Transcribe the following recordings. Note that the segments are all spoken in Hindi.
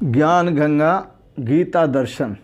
ज्ञान गंगा गीता दर्शन।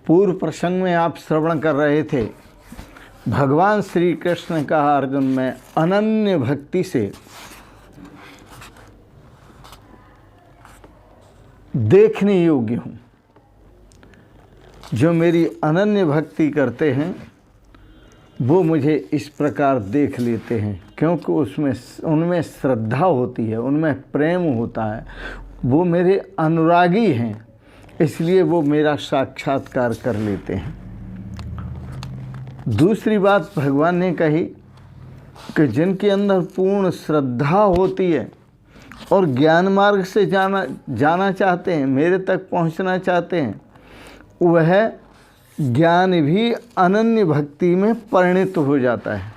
पूर्व प्रसंग में आप श्रवण कर रहे थे, भगवान श्री कृष्ण ने कहा अर्जुन मैं अनन्य भक्ति से देखने योग्य हूँ। जो मेरी अनन्य भक्ति करते हैं वो मुझे इस प्रकार देख लेते हैं, क्योंकि उनमें श्रद्धा होती है, उनमें प्रेम होता है, वो मेरे अनुरागी हैं, इसलिए वो मेरा साक्षात्कार कर लेते हैं। दूसरी बात भगवान ने कही कि जिनके अंदर पूर्ण श्रद्धा होती है और ज्ञान मार्ग से जाना चाहते हैं, मेरे तक पहुंचना चाहते हैं, वह ज्ञान भी अनन्य भक्ति में परिणित हो जाता है।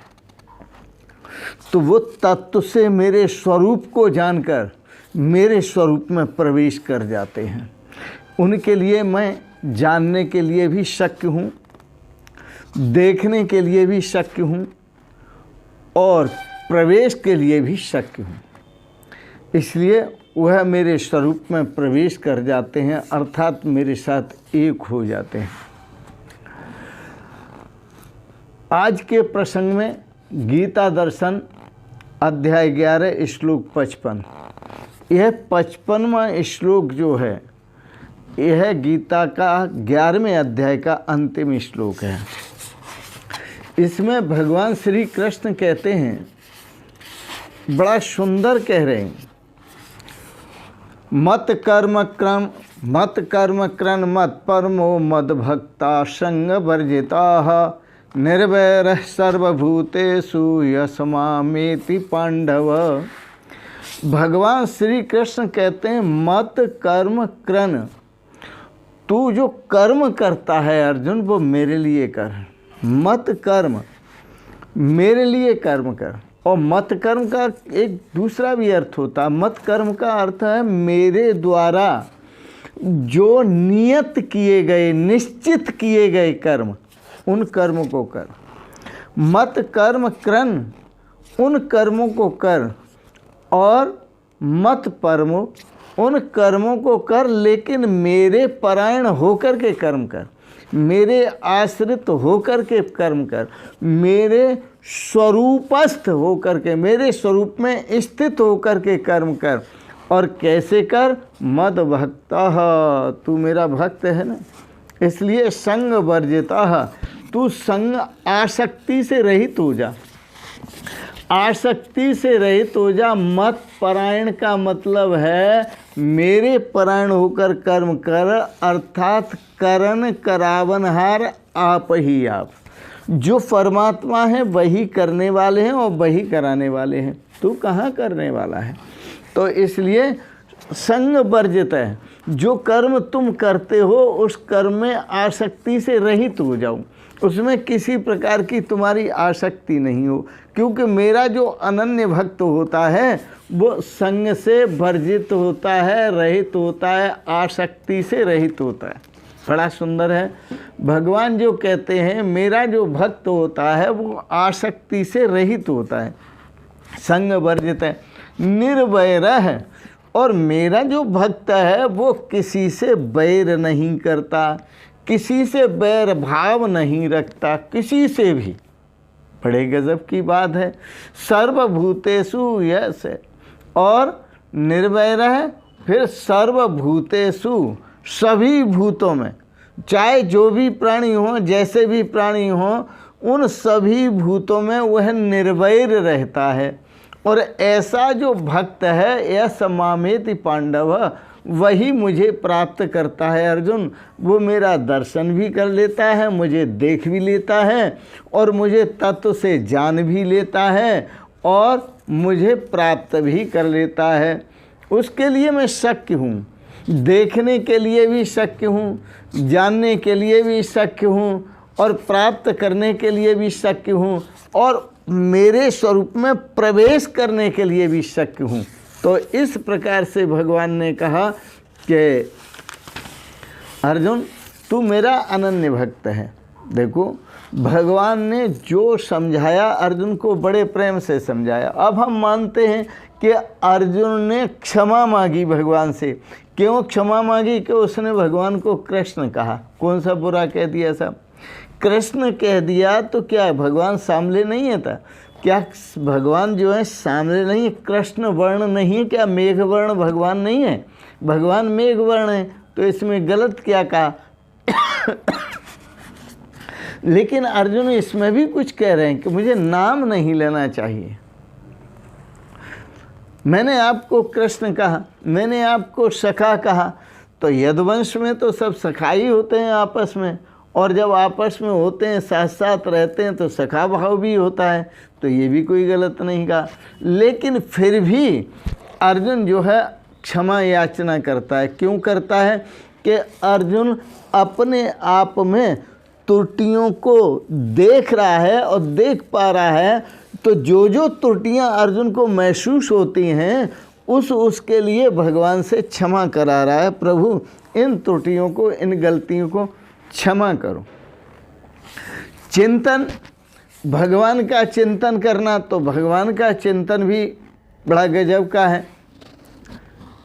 तो वो तत्व से मेरे स्वरूप को जानकर मेरे स्वरूप में प्रवेश कर जाते हैं। उनके लिए मैं जानने के लिए भी शक्य हूँ, देखने के लिए भी शक्य हूँ और प्रवेश के लिए भी शक्य हूँ। इसलिए वह मेरे स्वरूप में प्रवेश कर जाते हैं, अर्थात मेरे साथ एक हो जाते हैं। आज के प्रसंग में गीता दर्शन अध्याय 11 श्लोक 55। यह 55वां श्लोक जो है, यह गीता का 11वें अध्याय का अंतिम श्लोक है। इसमें भगवान श्री कृष्ण कहते हैं, बड़ा सुंदर कह रहे हैं, मत कर्म कृन मत परमो मद भक्ता संग वर्जिता निर्वैरः सर्वभूतेषु यस्मामेति पांडव। भगवान श्री कृष्ण कहते हैं मत कर्म कृन, तू जो कर्म करता है अर्जुन वो मेरे लिए कर। मत कर्म, मेरे लिए कर्म कर। और मत कर्म का एक दूसरा भी अर्थ होता है। मत कर्म का अर्थ है मेरे द्वारा जो नियत किए गए, निश्चित किए गए कर्म, उन कर्मों को कर। मत कर्म कृन, उन कर्मों को कर, और मत परमो, उन कर्मों को कर लेकिन मेरे परायण होकर के कर्म कर, मेरे आश्रित होकर के कर्म कर, मेरे स्वरूपस्थ होकर के, मेरे स्वरूप में स्थित होकर के कर्म कर। और कैसे कर? मद भक्ता, तू मेरा भक्त है ना, इसलिए संग वर्जिता, तू संग आसक्ति से रहित हो जा। आसक्ति से रहित हो जा। मत परायण का मतलब है मेरे परायण होकर कर्म कर, अर्थात करण करावनहार आप ही आप। जो परमात्मा है वही करने वाले हैं और वही कराने वाले हैं, तू कहाँ करने वाला है? तो इसलिए संग वर्जित है। जो कर्म तुम करते हो उस कर्म में आसक्ति से रहित हो जाओ, उसमें किसी प्रकार की तुम्हारी आसक्ति नहीं हो, क्योंकि मेरा जो अनन्य भक्त होता है वो संग से वर्जित होता है, रहित होता है, आसक्ति से रहित होता है। बड़ा सुंदर है। भगवान जो कहते हैं मेरा जो भक्त होता है वो आसक्ति से रहित होता है, संग वर्जित है, निर्वैर है। और मेरा जो भक्त है वो किसी से बैर नहीं करता, किसी से बैर भाव नहीं रखता, किसी से भी। बड़े गजब की बात है। सर्वभूतेषु यस है और निर्वैर है, फिर सर्वभूतेषु, सभी भूतों में, चाहे जो भी प्राणी हो, जैसे भी प्राणी हो, उन सभी भूतों में वह निर्वैर रहता है। और ऐसा जो भक्त है यह मामेति पांडव, वही मुझे प्राप्त करता है अर्जुन। वो मेरा दर्शन भी कर लेता है, मुझे देख भी लेता है और मुझे तत्व से जान भी लेता है और मुझे प्राप्त भी कर लेता है। उसके लिए मैं शक्य हूँ, देखने के लिए भी शक्य हूँ, जानने के लिए भी शक्य हूँ और प्राप्त करने के लिए भी शक्य हूँ और मेरे स्वरूप में प्रवेश करने के लिए भी शक्य हूँ। तो इस प्रकार से भगवान ने कहा कि अर्जुन तू मेरा अनन्य भक्त है। देखो भगवान ने जो समझाया अर्जुन को बड़े प्रेम से समझाया। अब हम मानते हैं कि अर्जुन ने क्षमा मांगी भगवान से। क्यों क्षमा मांगी? कि उसने भगवान को कृष्ण कहा। कौन सा बुरा कह दिया साहब? कृष्ण कह दिया तो क्या भगवान सामने नहीं है था? क्या भगवान जो है सामने नहीं है? कृष्ण वर्ण नहीं है क्या? मेघ वर्ण भगवान नहीं है? भगवान मेघ वर्ण है, तो इसमें गलत क्या कहा? लेकिन अर्जुन इसमें भी कुछ कह रहे हैं कि मुझे नाम नहीं लेना चाहिए। मैंने आपको कृष्ण कहा, मैंने आपको सखा कहा, तो यदुवंश में तो सब सखा ही होते हैं आपस में, और जब आपस में होते हैं, साथ साथ रहते हैं, तो सखा भाव भी होता है, तो ये भी कोई गलत नहीं कहा। लेकिन फिर भी अर्जुन जो है क्षमा याचना करता है। क्यों करता है? कि अर्जुन अपने आप में त्रुटियों को देख रहा है और देख पा रहा है, तो जो जो त्रुटियां अर्जुन को महसूस होती हैं उसके लिए भगवान से क्षमा करा रहा है। प्रभु इन त्रुटियों को, इन गलतियों को क्षमा करो। चिंतन, भगवान का चिंतन करना, तो भगवान का चिंतन भी बड़ा गजब का है।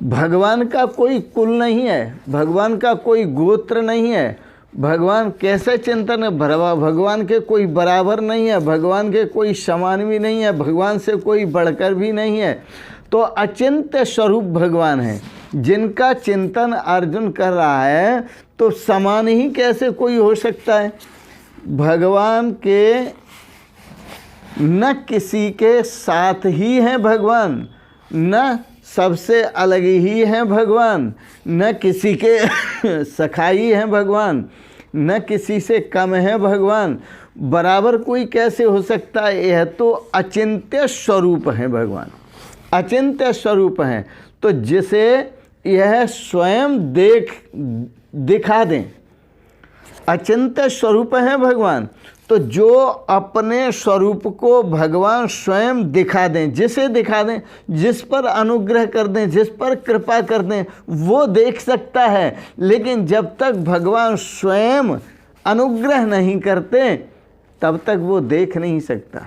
भगवान का कोई कुल नहीं है, भगवान का कोई गोत्र नहीं है, भगवान कैसे चिंतन है? भगवान के कोई बराबर नहीं है, भगवान के कोई समान भी नहीं है, भगवान से कोई बढ़कर भी नहीं है। तो अचिंत्य स्वरूप भगवान है, जिनका चिंतन अर्जुन कर रहा है, तो समान ही कैसे कोई हो सकता है? भगवान के न किसी के साथ ही हैं भगवान, न सबसे अलग ही हैं भगवान, न किसी के सखाई हैं भगवान, न किसी से कम है भगवान। बराबर कोई कैसे हो सकता है? यह तो अचिंत्य स्वरूप है भगवान, अचिंत्य स्वरूप हैं। तो जिसे यह स्वयं दिखा दें, अचिंत्य स्वरूप है भगवान। तो जो अपने स्वरूप को भगवान स्वयं दिखा दें, जिसे दिखा दें, जिस पर अनुग्रह कर दें, जिस पर कृपा कर दें, वो देख सकता है। लेकिन जब तक भगवान स्वयं अनुग्रह नहीं करते, तब तक वो देख नहीं सकता।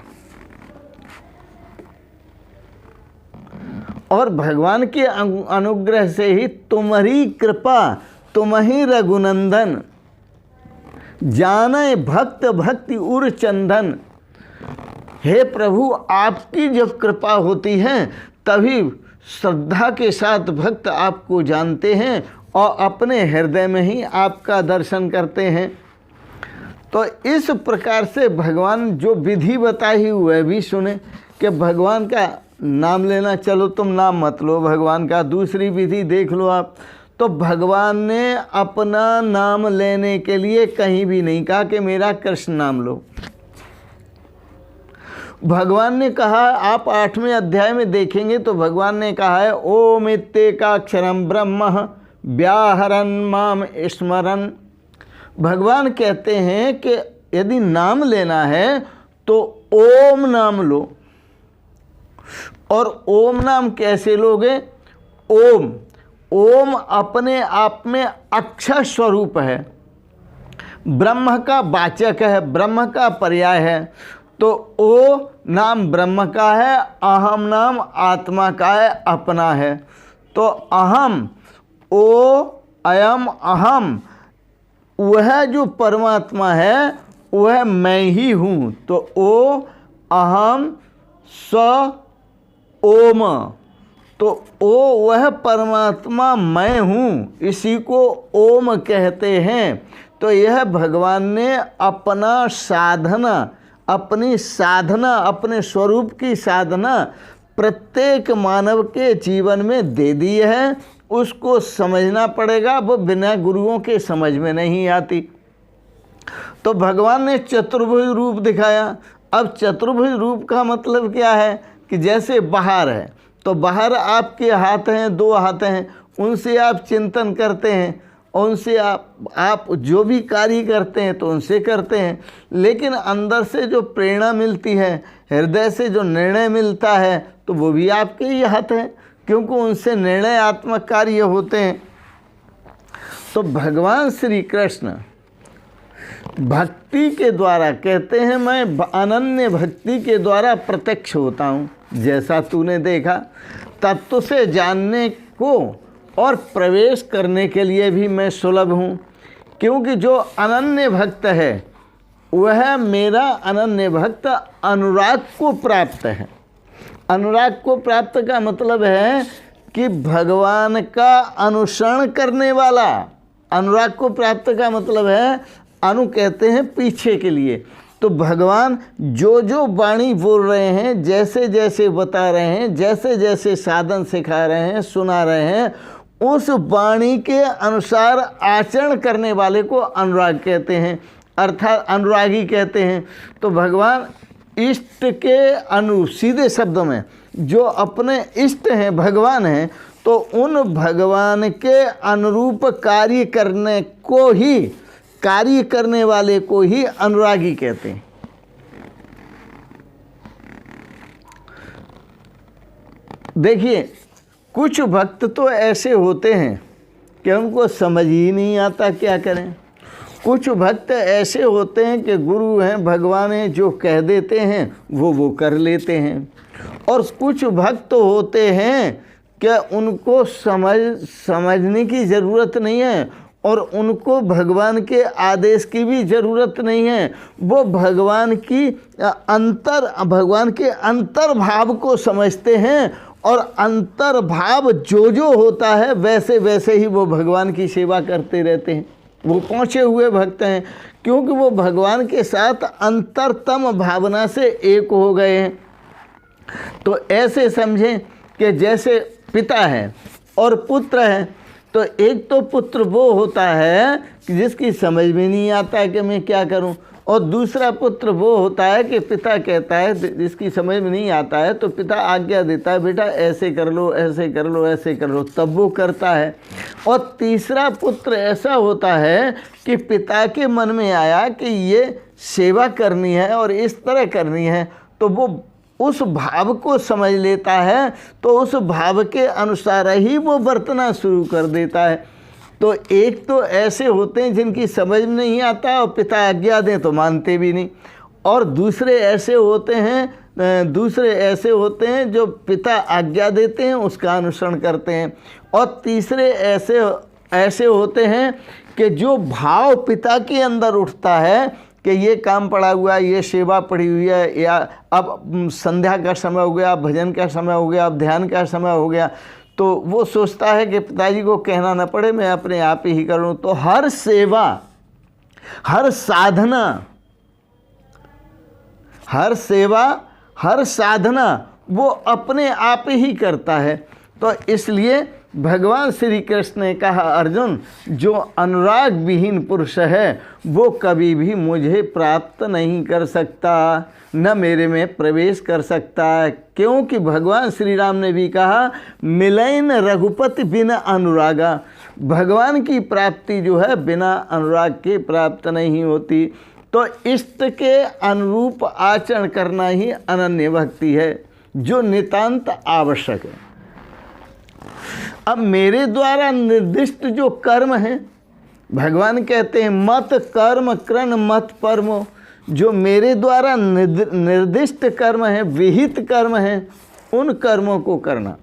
और भगवान के अनुग्रह से ही तुम्हारी कृपा, तुम ही रघुनंदन, जाने भक्त भक्ति उर चंदन। हे प्रभु, आपकी जब कृपा होती है तभी श्रद्धा के साथ भक्त आपको जानते हैं और अपने हृदय में ही आपका दर्शन करते हैं। तो इस प्रकार से भगवान जो विधि बताई हुई है भी सुने कि भगवान का नाम लेना, चलो तुम नाम मत लो भगवान का, दूसरी विधि देख लो आप। तो भगवान ने अपना नाम लेने के लिए कहीं भी नहीं कहा कि मेरा कृष्ण नाम लो। भगवान ने कहा, आप 8वें अध्याय में देखेंगे तो भगवान ने कहा है, ओम इत्येकाक्षरम ब्रह्म व्याहरन् माम स्मरन्। भगवान कहते हैं कि यदि नाम लेना है तो ओम नाम लो। और ओम नाम कैसे लोगे? ओम अपने आप में अक्षर स्वरूप है, ब्रह्म का वाचक है, ब्रह्म का पर्याय है। तो ओ नाम ब्रह्म का है, अहम नाम आत्मा का है, अपना है। तो अहम, ओ अयम अहम, वह जो परमात्मा है वह मैं ही हूँ। तो ओ अहम स ओम, तो ओ वह परमात्मा मैं हूँ, इसी को ओम कहते हैं। तो यह भगवान ने अपना साधना, अपनी साधना, अपने स्वरूप की साधना प्रत्येक मानव के जीवन में दे दी है। उसको समझना पड़ेगा, वो बिना गुरुओं के समझ में नहीं आती। तो भगवान ने चतुर्भुज रूप दिखाया। अब चतुर्भुज रूप का मतलब क्या है? कि जैसे बाहर है, तो बाहर आपके हाथ हैं, 2 हाथ हैं, उनसे आप चिंतन करते हैं, उनसे आप जो भी कार्य करते हैं तो उनसे करते हैं। लेकिन अंदर से जो प्रेरणा मिलती है, हृदय से जो निर्णय मिलता है, तो वो भी आपके ही हाथ हैं, क्योंकि उनसे निर्णयात्मक कार्य होते हैं। तो भगवान श्री कृष्ण भक्ति के द्वारा कहते हैं, मैं अनन्य भक्ति के द्वारा प्रत्यक्ष होता हूँ। जैसा तूने देखा तत्व से जानने को और प्रवेश करने के लिए भी मैं सुलभ हूँ, क्योंकि जो अनन्य भक्त है वह मेरा अनन्य भक्त अनुराग को प्राप्त है। अनुराग को प्राप्त का मतलब है कि भगवान का अनुसरण करने वाला। अनुराग को प्राप्त का मतलब है, अनु कहते हैं पीछे के लिए। तो भगवान जो जो वाणी बोल रहे हैं, जैसे जैसे बता रहे हैं, जैसे जैसे साधन सिखा रहे हैं, सुना रहे हैं, उस वाणी के अनुसार आचरण करने वाले को अनुराग कहते हैं, अर्थात अनुरागी कहते हैं। तो भगवान इष्ट के सीधे शब्द में जो अपने इष्ट हैं, भगवान हैं, तो उन भगवान के अनुरूप कार्य करने को ही, कार्य करने वाले को ही अनुरागी कहते हैं। देखिए, कुछ भक्त तो ऐसे होते हैं कि उनको समझ ही नहीं आता क्या करें। कुछ भक्त ऐसे होते हैं कि गुरु हैं, भगवान हैं, जो कह देते हैं वो कर लेते हैं। और कुछ भक्त होते हैं कि उनको समझने की ज़रूरत नहीं है और उनको भगवान के आदेश की भी ज़रूरत नहीं है। वो भगवान के अंतर भाव को समझते हैं और अंतर भाव जो होता है वैसे वैसे ही वो भगवान की सेवा करते रहते हैं। वो पहुँचे हुए भक्त हैं, क्योंकि वो भगवान के साथ अंतरतम भावना से एक हो गए हैं। तो ऐसे समझें कि जैसे पिता है और पुत्र है, तो एक तो पुत्र वो होता है कि जिसकी समझ में नहीं आता है कि मैं क्या करूं, और दूसरा पुत्र वो होता है कि पिता कहता है, जिसकी समझ में नहीं आता है तो पिता आज्ञा देता है, बेटा ऐसे कर लो, ऐसे कर लो, ऐसे कर लो, तब वो करता है। और तीसरा पुत्र ऐसा होता है कि पिता के मन में आया कि ये सेवा करनी है और इस तरह करनी है, तो वो उस भाव को समझ लेता है, तो उस भाव के अनुसार ही वो बरतना शुरू कर देता है। तो एक तो ऐसे होते हैं जिनकी समझ में नहीं आता और पिता आज्ञा दें तो मानते भी नहीं, और दूसरे ऐसे होते हैं जो पिता आज्ञा देते हैं उसका अनुसरण करते हैं, और तीसरे ऐसे होते हैं कि जो भाव पिता के अंदर उठता है कि ये काम पड़ा हुआ है, ये सेवा पड़ी हुई है, या अब संध्या का समय हो गया, अब भजन का समय हो गया, अब ध्यान का समय हो गया, तो वो सोचता है कि पिताजी को कहना न पड़े, मैं अपने आप ही कर लूँ। तो हर सेवा, हर साधना वो अपने आप ही करता है। तो इसलिए भगवान श्री कृष्ण ने कहा, अर्जुन, जो अनुराग विहीन पुरुष है वो कभी भी मुझे प्राप्त नहीं कर सकता, न मेरे में प्रवेश कर सकता है। क्योंकि भगवान श्री राम ने भी कहा, मिलैन रघुपति बिना अनुरागा, भगवान की प्राप्ति जो है बिना अनुराग के प्राप्त नहीं होती। तो इष्ट के अनुरूप आचरण करना ही अनन्य भक्ति है, जो नितांत आवश्यक है। अब मेरे द्वारा निर्दिष्ट जो कर्म है, भगवान कहते हैं मत कर्म कृण मत परमो, जो मेरे द्वारा निर्दिष्ट कर्म है, विहित कर्म है, उन कर्मों को करना।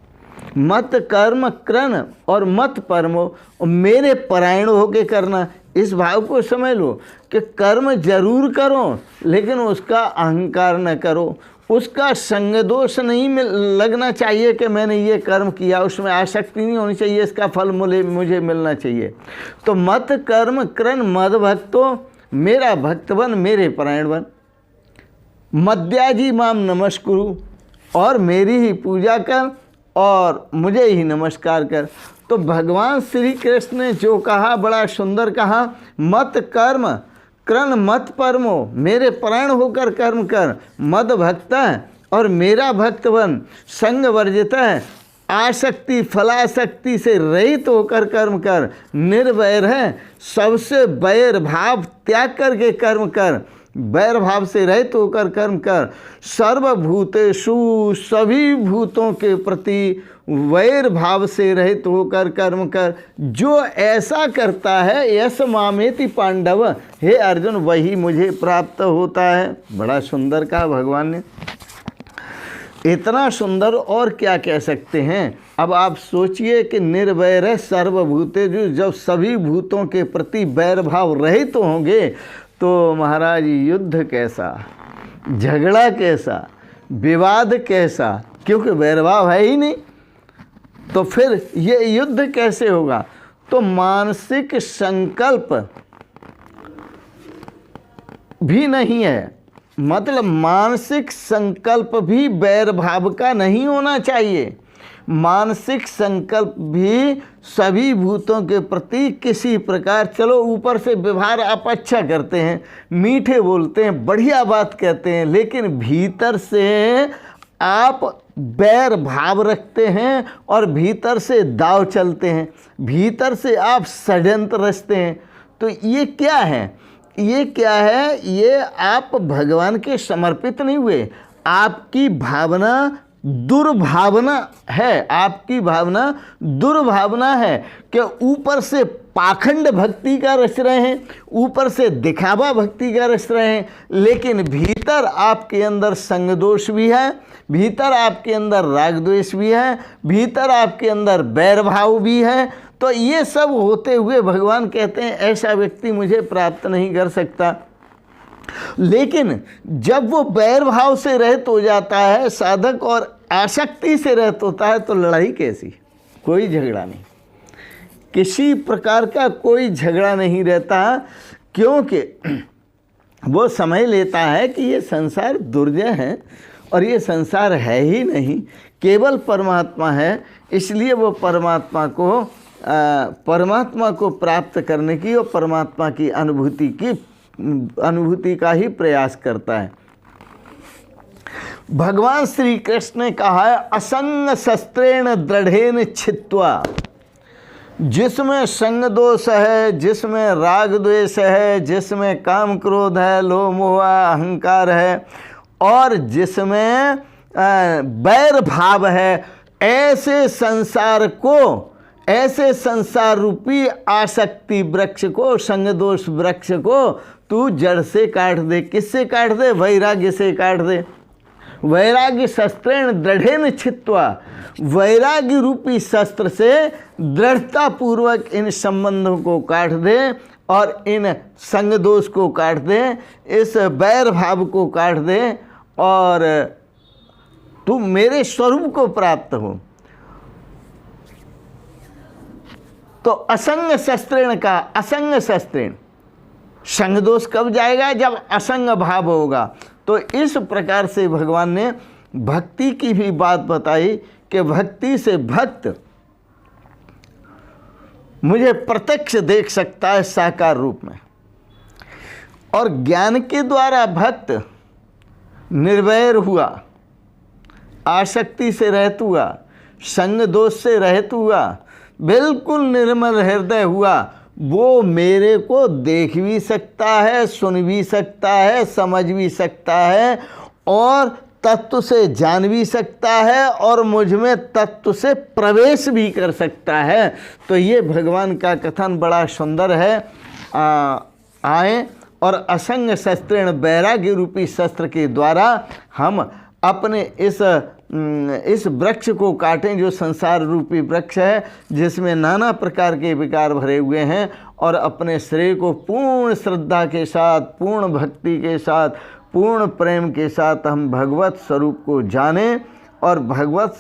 मत कर्म कृण और मत परमो, मेरे परायण होके करना। इस भाव को समझ लो कि कर्म जरूर करो, लेकिन उसका अहंकार न करो, उसका संग दोष नहीं लगना चाहिए कि मैंने ये कर्म किया, उसमें आसक्ति नहीं होनी चाहिए, इसका फल मुझे मिलना चाहिए। तो मत कर्म कृण मद भक्तो, मेरा भक्त बन, मेरे परायण बन। मद्याजी माम नमस्कुरु, और मेरी ही पूजा कर और मुझे ही नमस्कार कर। तो भगवान श्री कृष्ण ने जो कहा बड़ा सुंदर कहा, मत कर्म कृण मत परमो, मेरे परायण होकर कर्म कर, मद भक्त और मेरा भक्त बन, संग वर्जित है, आसक्ति फलासक्ति से रहित होकर कर्म कर, निर्वैर है, सबसे वैर भाव त्याग करके कर्म कर, वैर भाव से रहित होकर कर्म कर, सर्वभूतेषु, सभी भूतों के प्रति वैर भाव से रहित होकर कर्म कर। जो ऐसा करता है, यस मामेति पांडव, हे अर्जुन, वही मुझे प्राप्त होता है। बड़ा सुंदर कहा भगवान ने। इतना सुंदर और क्या कह सकते हैं। अब आप सोचिए कि निर्वैर सर्वभूतेषु, जब सभी भूतों के प्रति वैर भाव रहित तो होंगे तो महाराज युद्ध कैसा, झगड़ा कैसा, विवाद कैसा, क्योंकि वैर भाव है ही नहीं, तो फिर ये युद्ध कैसे होगा। तो मानसिक संकल्प भी नहीं है, मतलब मानसिक संकल्प भी वैर भाव का नहीं होना चाहिए। मानसिक संकल्प भी सभी भूतों के प्रति किसी प्रकार, चलो ऊपर से व्यवहार आप अच्छा करते हैं, मीठे बोलते हैं, बढ़िया बात कहते हैं, लेकिन भीतर से आप बैर भाव रखते हैं और भीतर से दाव चलते हैं, भीतर से आप षड्यंत्र रचते हैं। तो ये क्या है, ये क्या है, ये आप भगवान के समर्पित नहीं हुए। आपकी भावना दुर्भावना है, आपकी भावना दुर्भावना है कि ऊपर से पाखंड भक्ति का रच रहे हैं, ऊपर से दिखावा भक्ति का रच रहे हैं, लेकिन भीतर आपके अंदर संग दोष भी है, भीतर आपके अंदर राग द्वेष भी है, भीतर आपके अंदर बैर भाव भी है। तो ये सब होते हुए भगवान कहते हैं ऐसा व्यक्ति मुझे प्राप्त नहीं कर सकता। लेकिन जब वो बैर भाव से रहित हो जाता है साधक और आसक्ति से रहित होता है, तो लड़ाई कैसी, कोई झगड़ा नहीं, किसी प्रकार का कोई झगड़ा नहीं रहता, क्योंकि वो समझ लेता है कि ये संसार दुर्जय है और ये संसार है ही नहीं, केवल परमात्मा है। इसलिए वो परमात्मा को प्राप्त करने की और परमात्मा की अनुभूति का ही प्रयास करता है। भगवान श्री कृष्ण ने कहा है असंग शस्त्रेण दृढ़ेन छित्त्वा, जिसमें संग दोष है, जिसमें राग द्वेष है, जिसमें काम क्रोध है, लोभ मोह अहंकार है और जिसमें बैर भाव है, ऐसे संसार रूपी आसक्ति वृक्ष को, संग दोष वृक्ष को तू जड़ से काट दे। किससे काट दे? वैराग्य से काट दे। वैराग्य शस्त्रेण दृढ़ेन छित्त्वा, वैराग्य रूपी शस्त्र से दृढ़ता पूर्वक इन संबंधों को काट दे और इन संग दोष को काट दे, इस बैर भाव को काट दे और तू मेरे स्वरूप को प्राप्त हो। तो असंग शस्त्रेण का, असंग शस्त्रेण, संग दोष कब जाएगा? जब असंग भाव होगा। तो इस प्रकार से भगवान ने भक्ति की भी बात बताई कि भक्ति से भक्त मुझे प्रत्यक्ष देख सकता है साकार रूप में, और ज्ञान के द्वारा भक्त निर्वैर हुआ, आसक्ति से रहित हुआ, संग दोष से रहित हुआ, बिल्कुल निर्मल हृदय हुआ, वो मेरे को देख भी सकता है, सुन भी सकता है, समझ भी सकता है और तत्व से जान भी सकता है और मुझ में तत्व से प्रवेश भी कर सकता है। तो ये भगवान का कथन बड़ा सुंदर है। आए और असंग शस्त्रेण, वैराग्य रूपी शस्त्र के द्वारा हम अपने इस वृक्ष को काटें जो संसार रूपी वृक्ष है, जिसमें नाना प्रकार के विकार भरे हुए हैं, और अपने श्रेय को पूर्ण श्रद्धा के साथ, पूर्ण भक्ति के साथ, पूर्ण प्रेम के साथ हम भगवत स्वरूप को जानें और भगवत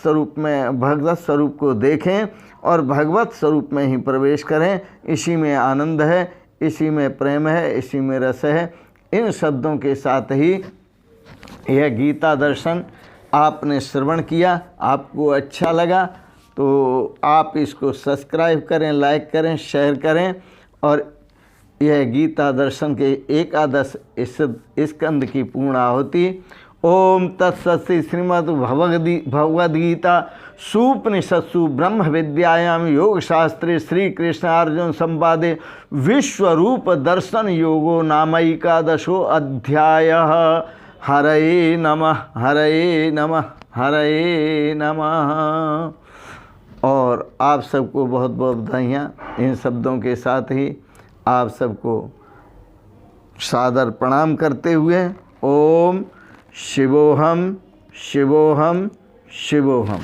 स्वरूप को देखें और भगवत स्वरूप में ही प्रवेश करें। इसी में आनंद है, इसी में प्रेम है, इसी में रस है। इन शब्दों के साथ ही यह गीता दर्शन आपने श्रवण किया, आपको अच्छा लगा तो आप इसको सब्सक्राइब करें, लाइक करें, शेयर करें। और यह गीता दर्शन के एकादश स्कंद की पूर्ण आहुति। ओम तत्सत् श्रीमद्भगवद्गीता सुपनिषत्सु ब्रह्म विद्यायां योगशास्त्रे श्री कृष्ण अर्जुन संवादे विश्वरूप दर्शन योगो नामैकादशो अध्यायः। हरये नमः, हरये नमः, हरये नमः। और आप सबको बहुत बहुत बधाइयाँ। इन शब्दों के साथ ही आप सबको सादर प्रणाम करते हुए ओम शिवोहम शिवोहम शिवोहम।